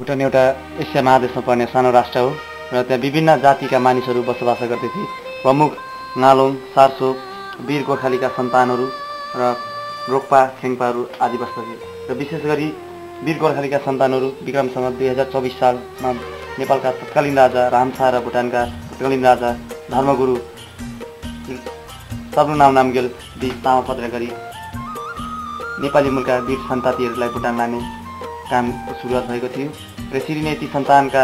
भुटान एउटा एसिया महादेशमा पर्ने सानो राष्ट्र हो र त्यहाँ विभिन्न जातिका मानिसहरू बसोबास गर्दथे। प्रमुख नालोङ, सार्सोक, वीर गोर्खालीका सन्तानहरू र रोक्पा, खेङ्पाहरू आदि बस्दथे र विशेष गरी वीर गोर्खालीका सन्तानहरू विक्रमसम्वत 2024 सालमा नेपालका तत्कालीन राजा रामछा र भुटानका तत्कालीन राजा धर्मगुरु सर्वनाम नामगेल तामापत्र गरी नेपाली मूलका वीर सन्ततिहरूलाई भुटान लाने कामको सुरुवात भएको थियो र यसरी नै ती सन्तानका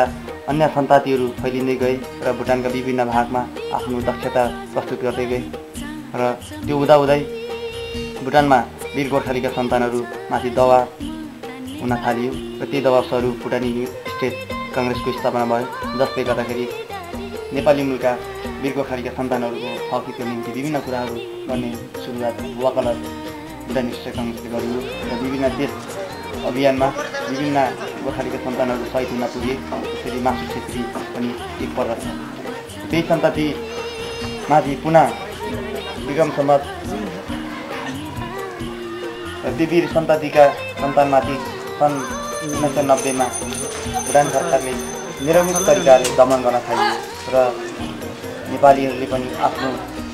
अन्य सन्ततिहरू फैलिँदै गए र भुटानका विभिन्न भागमा आफ्नो दक्षता प्रस्तुत गर्दै गए र त्यो हुँदाहुँदै भुटानमा वीर गोर्खालीका सन्तानहरू माथि दबाव हुन थालियो र त्यही दबावस्वरूप भुटानी स्टेट काङ्ग्रेसको स्थापना भयो, जसले गर्दाखेरि नेपाली मूलका वीर गोर्खालीका सन्तानहरूको हकको निम्ति विभिन्न कुराहरू गर्ने सुरुवात वकालत भुटानी स्टेट काङ्ग्रेसले गरियो र विभिन्न देश अभियानमा विभिन्न गोर्खालीका सन्तानहरू सहित हुन पुगे। त्यसरी मासु छेत्री पनि एक पर्दछ। त्यही सन्ततिमाथि पुनः विक्रमसम्वत ती वीर सन्ततिका सन्तानमाथि सन् 1990 मा भुटान सरकारले निरमित तरिकाले दमन गर्न थाल्यो र नेपालीहरूले पनि आफ्नो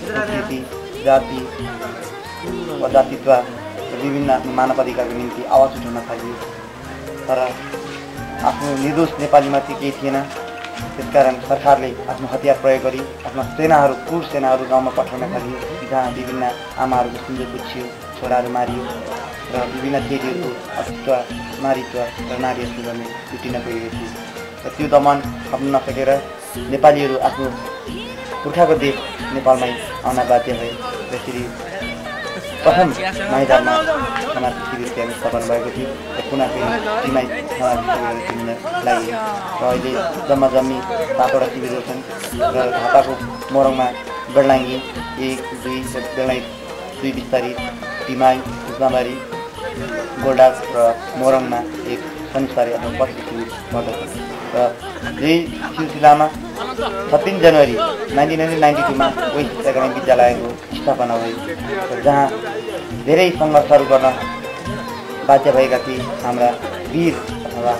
संस्कृति, जाति वा जातित्व र विभिन्न आफ्नो मानव अधिकारको निम्ति आवाज उठाउन थालियो। तर आफ्नो निर्दोष नेपालीमाथि केही थिएन। त्यसकारण सरकारले आफ्नो हतियार प्रयोग गरी आफ्ना सेनाहरू, क्रूर सेनाहरू गाउँमा पठाउन थालियो, जहाँ विभिन्न आमाहरूको सुन्दर पुछियो, छोराहरू मारियो र विभिन्न चेलीहरूको अस्तित्व, नारीत्व र नारीहरू गर्ने छुटिन पुगेको थियो। र त्यो दमन खप्न नसकेर नेपालीहरू आफ्नो पुर्खाको देश नेपालमै आउन बाध्य भए। त्यसरी प्रथम माइदानमा समाज शिविर त्यहाँ स्थापना भएको थियो र पुनः फेरि सिमाई समाज शिविर किन्न लागि र अहिले जम्मा 7वटा शिविरहरू छन् र झापाको मोरङमा बेर्लाङ्गी 1, 2 र बेर्लाङ्गी 2 बिस्तारी, टिमाई, उस्माबारी, गोल्डास र मोरङमा एक शनिबार अथवा 25 शिविर पर्दछ। र यही सिलसिलामा 26 जनवरी 1992 मा वेस्ट एकाडेमी विद्यालयको स्थापना भयो र जहाँ धेरै सङ्घर्षहरू गर्न बाध्य भएका थिए हाम्रा वीर अथवा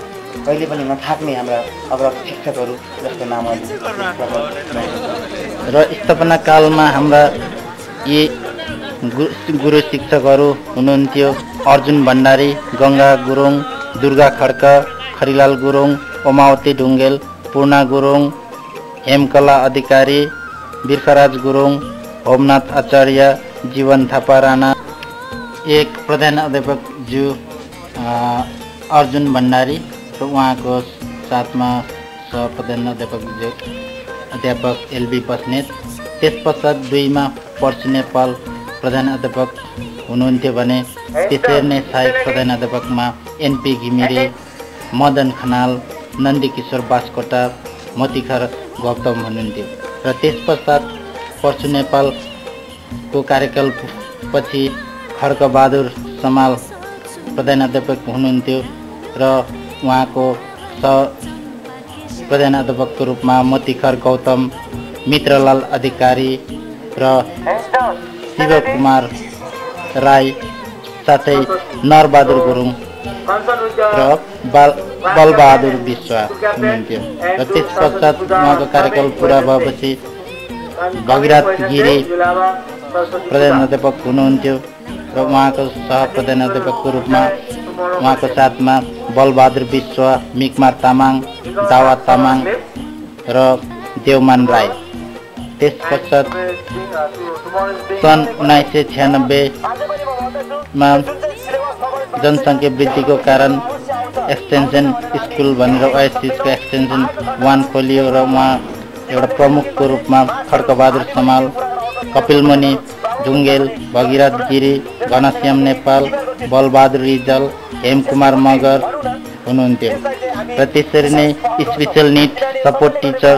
कहिले पनि नथाक्ने हाम्रा अग्रज शिक्षकहरू, जसको नामहरू र स्थापना कालमा हाम्रा यी गुरु शिक्षकहरू हुनुहुन्थ्यो अर्जुन भण्डारी, गङ्गा गुरुङ, दुर्गा खड्क, खरिलाल गुरुङ, ओमावती ढुङ्गेल, पूर्णा गुरुङ, हेमकला अधिकारी, बिर्खराज गुरुङ, होमनाथ आचार्य, जीवन थापा राणा, एक प्रधान अध्यापक ज्यू अर्जुन भण्डारी र उहाँको साथमा प्रधान अध्यापक एलबी बस्नेत। त्यसपश्चात 2 मा पर्सु नेपाल प्रधान अध्यापक हुनुहुन्थ्यो भने त्यसरी नै सहायक प्रधान अध्यापकमा एनपी घिमिरे, मदन खनाल, नन्दीकिशोर बास्कोटा, मोतीखर गौतम हुनुहुन्थ्यो र त्यसपश्चात पर्सु नेपालको कार्यकालपछि खड्कबहादुर समाल प्रधान अध्यापक हुनुहुन्थ्यो र उहाँको प्रधान अध्यापकको रूपमा मोतीखर गौतम, मित्रलाल अधिकारी र शिवकुमार राई, साथै नरबहादुर गुरुङ र बलबहादुर विश्वा हुनुहुन्थ्यो र त्यसपश्चात उहाँको कार्यकाल पुरा भएपछि भगीरथ गिरी प्रधान अध्यापक हुनुहुन्थ्यो र उहाँको सहप्रधान अध्यापकको रूपमा उहाँको साथमा बलबहादुर विश्व, मिकमार तामाङ, दावा तामाङ र देवमान राई। त्यसपश्चात सन् 1996 मा जनसङ्ख्या वृद्धिको कारण एक्सटेन्सन स्कुल भनेर ओएसएसको एक्सटेन्सन 1 खोलियो र उहाँ एउटा प्रमुखको रूपमा खड्कबहादुर समाल, कपिलमुनि ढुङ्गेल, भगीरथ गिरी, घनश्याम नेपाल, बलबहादुर रिजाल, हेमकुमार मगर हुनुहुन्थ्यो र त्यसरी नै स्पेसल निड सपोर्ट टिचर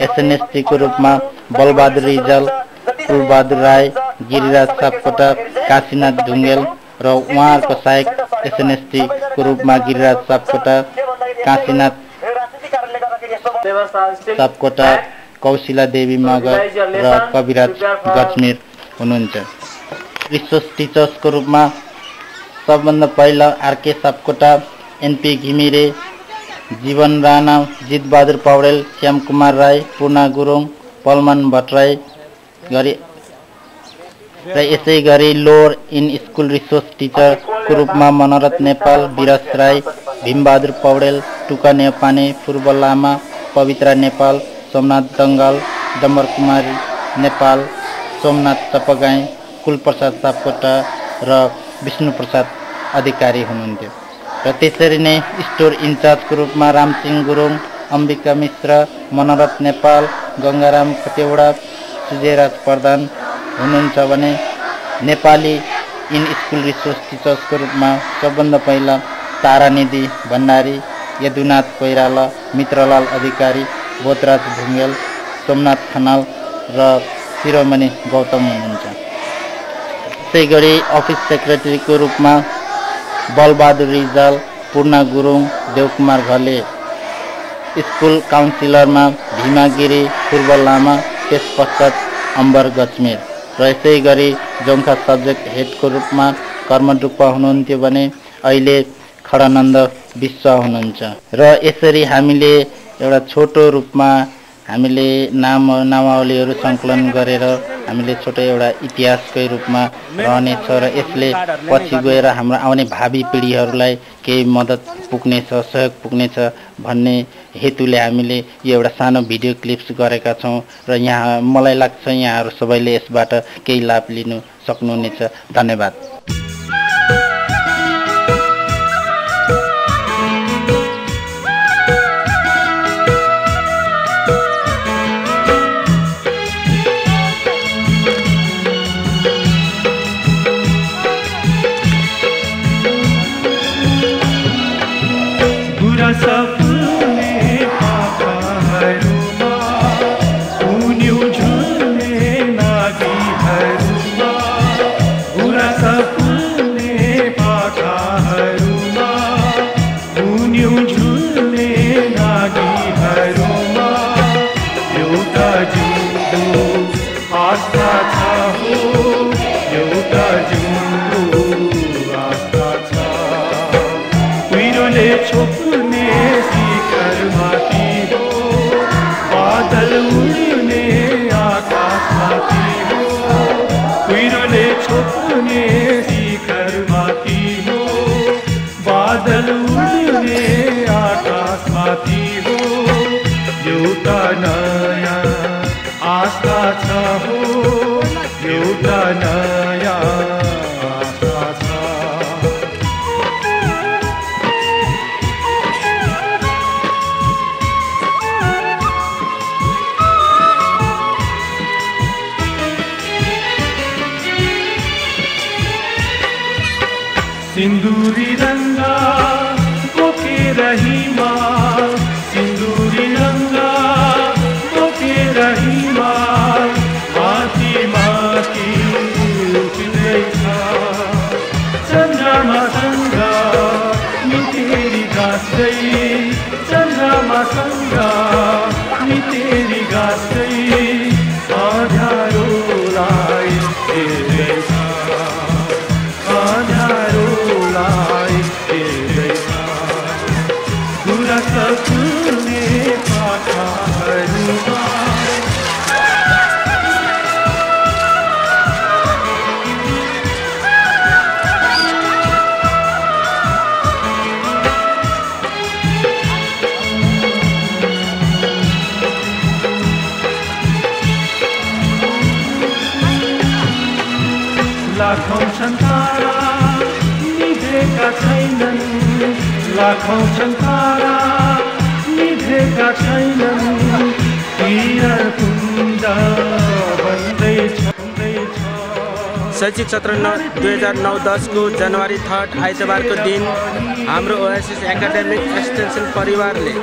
एसएनएसटीको रूपमा बलबहादुर रिजाल, फुलबहादुर राई, गिरिराज सापकोटा, काशीनाथ ढुङ्गेल र उहाँहरूको सहायक एसएनएसटीको रूपमा गिरिराज सापकोटा, काशीनाथ सापकोटा, कौशिला देवी मगर र कविराज गजमेर हुनुहुन्छ। रिसोर्स टिचर्सको रूपमा सबभन्दा पहिला आरके सापकोटा, एनपी घिमिरे, जीवन राणा, जितबहादुर पौडेल, श्यामकुमार राई, पूर्णा गुरुङ, पलमान भट्टराई गरी र यसै गरी लोअर इन स्कुल रिसोर्स टिचरको रूपमा मनोरथ नेपाल, विरस राई, भीमबहादुर पौडेल, टुका नेपाने, पूर्व लामा, पवित्रा नेपाल, सोमनाथ दङ्गाल, डम्बर कुमारी नेपाल, सोमनाथ चपगाई, कुलप्रसाद सापकोटा र विष्णुप्रसाद अधिकारी हुनुहुन्थ्यो। र त्यसरी नै स्टोर इन्चार्जको रूपमा रामसिंह गुरुङ, अम्बिका मिश्र, मनोरथ नेपाल, गङ्गाराम खतेवडा, सुजयराज प्रधान हुनुहुन्छ भने नेपाली इन स्कुल रिसोर्स टिचर्सको रूपमा सबभन्दा पहिला तारानिधि भण्डारी, यदुनाथ कोइराला, मित्रलाल अधिकारी, बोधराज ढुङ्गेल, सोमनाथ खनाल र शिरोमणि गौतम हुनुहुन्छ। त्यसै गरी अफिस सेक्रेटरीको रूपमा बलबहादुर रिजाल, पूर्णा गुरुङ, देवकुमार घले, स्कुल काउन्सिलरमा भीमा गिरी, पूर्व लामा, त्यस पश्चात अम्बर गजमेर र यसै गरी जोङ्खा सब्जेक्ट हेडको रूपमा कर्मडुप्पा हुनुहुन्थ्यो भने अहिले खडानन्द विश्व हुनुहुन्छ। र यसरी हामीले एउटा छोटो रूपमा हामीले नामावलीहरू सङ्कलन गरेर हामीले छोटो एउटा इतिहासकै रूपमा रहनेछ र यसले पछि गएर हाम्रो आउने भावी पिँढीहरूलाई केही मद्दत पुग्नेछ, सहयोग पुग्नेछ भन्ने हेतुले हामीले यो एउटा सानो भिडियो क्लिप्स गरेका छौँ र यहाँ मलाई लाग्छ यहाँहरू सबैले यसबाट केही लाभ लिनु सक्नुहुनेछ। धन्यवाद। सपने पापाहरूमा उन्यु झुल्ने नागीहरूमा, बुरा सपने पापाहरूमा उन्यु झुल्ने नागीहरूमा एउटा जिउँदो आस्था छ हो, एउटा जिउँदो आस्था छ। कुहिरोले छोप्ने शिखरमाथि हो, बादल उड्ने आकाशमाथि हो। कुहिरोले छोप्ने शिखरमाथि हो, बादल उड्ने आकाशमाथि हो। एउटा नयाँ आस्था छ हो, एउटा नयाँ आस्था छ। सिन्दूरी रंगा बोकेर हिमाल, सिन्दूरी रंगा बोकेर हिमाल, माथि माथि उठ्दैछ। चन्द्रमासँग मितेरी गाँस्दै, चन्द्रमासँग मितेरी गाँस्दै अँध्यारोलाई हेर्दैछ, अँध्यारोलाई हेर्दैछ। बुरा सपने पाखाहरूमा लाखौं छन् तारा निभेका छैनन्, लाखौं छन् तारा निभेका छैनन्। तीरपुञ्ज बन्दैछ। शैक्षिक सत्र 2009-10 को जनवरी 3 आइतबारको दिन हाम्रो ओएसएस एकाडेमिक एक्सटेन्सन परिवारले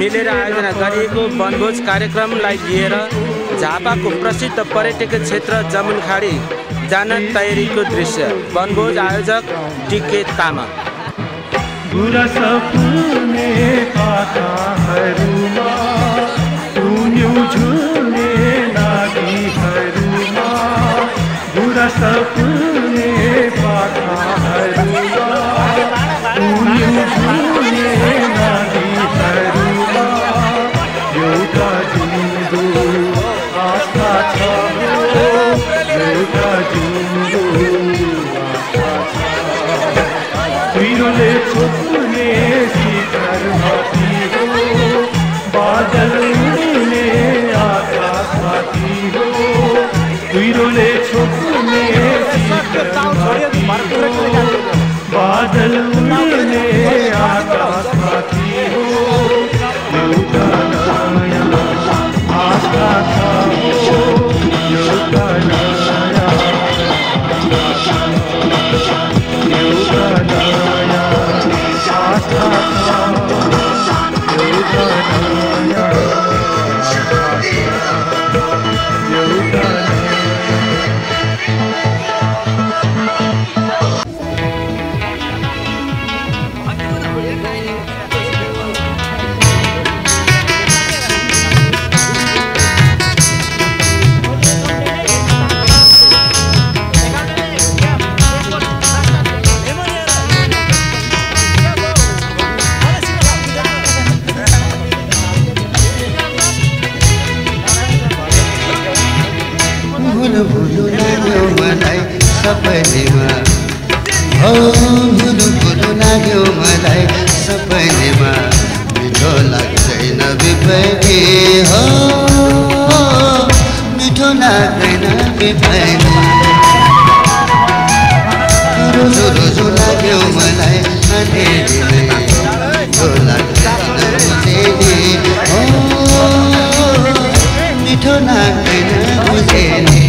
मिलेर आयोजना गरिएको वनभोज कार्यक्रमलाई लिएर झापाको प्रसिद्ध पर्यटकीय क्षेत्र जमुनखाडी जान तयारीको दृश्य। वनभोज आयोजक टिके तामाङ। बुरा सपने पाखाहरूमा उन्यु झुल्ने नागीहरूमा, बुरा सपने पाखाहरूमा उन्यु झुल्ने नागीहरूमा। बिपनी रोजो रोजो लाग्यो मलाई अँधेरीले मिठो लाग्दैन उसेनी मिठो लाग्दैन उसेनी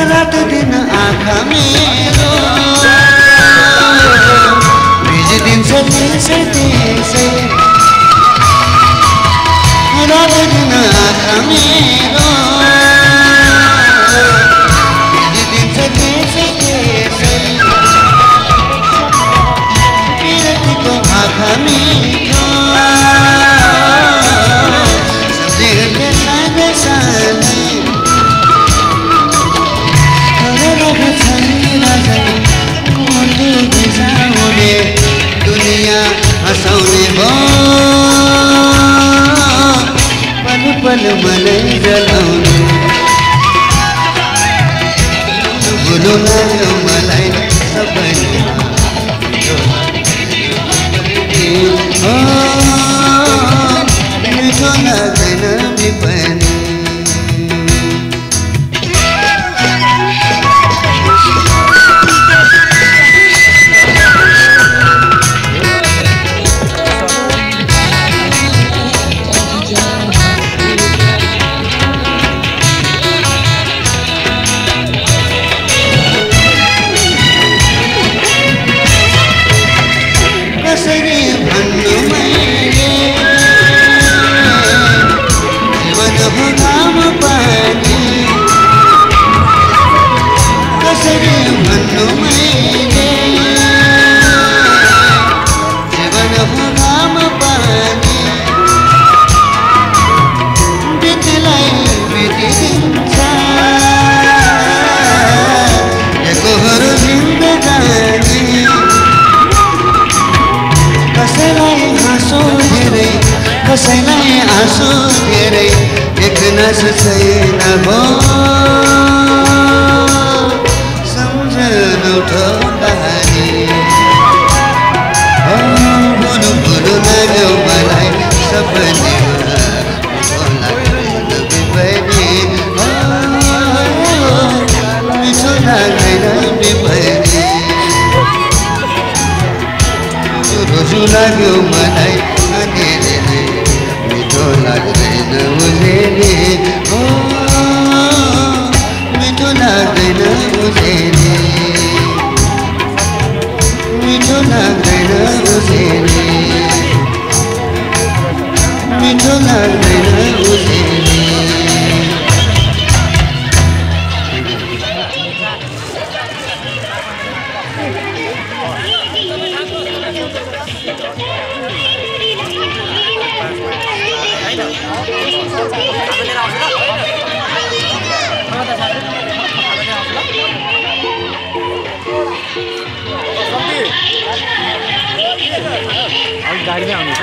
रात दिन आँखा मेरो बिर्सिदिन्छ त्यसै त्यसै रात दिन आँखा मेरो बिर्सिदिन्छ त्यसै त्यसै विरतिको आँखा मिठो सम्झिँदै साँझ साँझ दुनिया हँसाउने पल पल मलाई जलाउने भुलो लाग्यो मलाई सबैले मिठो लाग्दैन बिपनी कसैलाई आँसु धेरै देख्न छैन हो सम्झनौठो कहानी बुनु बुनु लाग्यो मलाई सपनी बिपनी मिठो लाग्दैन बिपनी रोजो लाग्यो मलाई अँधेरीले मिठो लाग्दैन उसेनी मिठो लाग्दैन उसेनी मिठो लाग्दैन उसेनी मिठो लाग्दैन उसेनी गाडीमै आउनु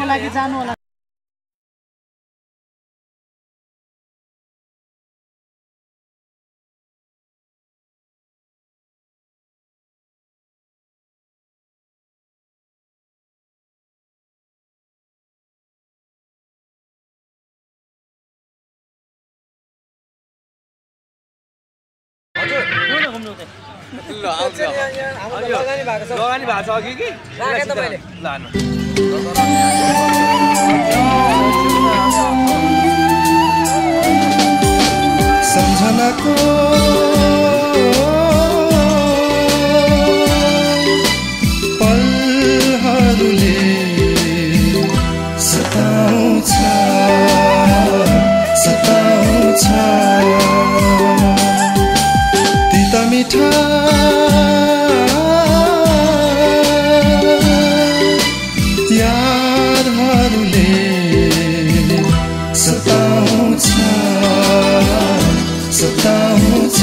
लागि जानु होला ल आउँछ लगानी भएको छ अघि कि राखे तपाईले ल सम्झनाको पलहरूले सताउँछ सताउँछ तिता मिठा यादहरूले सताउँछ सताउँछ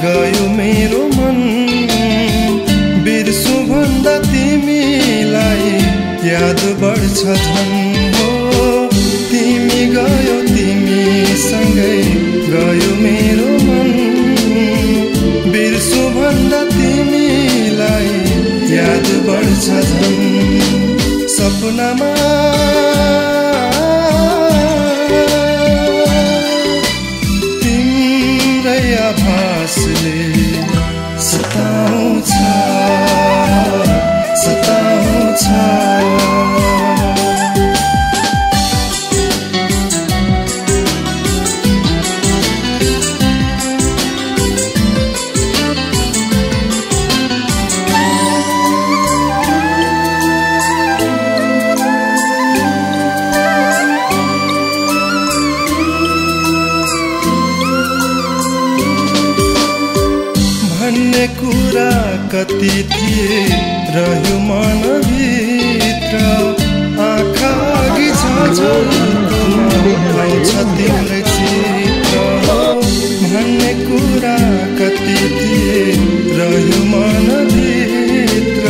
गयो मेरो मन बिर्सु भन्दा तिमीलाई याद बढ्छ झन् हो तिमी गयो तिमीसँगै गयो मेरो मन बिर्सु भन्दा तिमीलाई याद बढ्छ झन् सपनामा आभासले सताउँछ सताउँछ कुरा कति थिए रह्यो मनभित्र आँखा अघि आउँछ तिम्रै चित्र भन्ने कुरा कति थिए रह्यो मनभित्र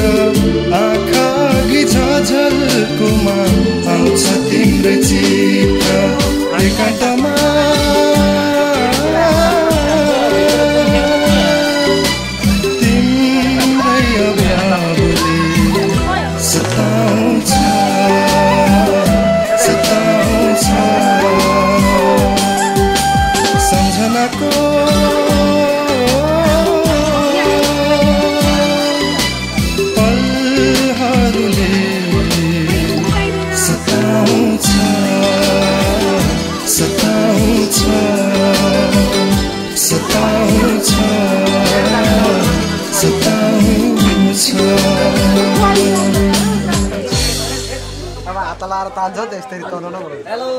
आँखा अघि झझल्कोमा आउँछ तिम्रै चित्र एकान्तमा सताउँछ सताउँछ सम्झनाको पलहरूले सताउँछ सताउँछ सताउँछ सताउँछ हात लाएर तान्छ त्यसरी तनाउन हेलो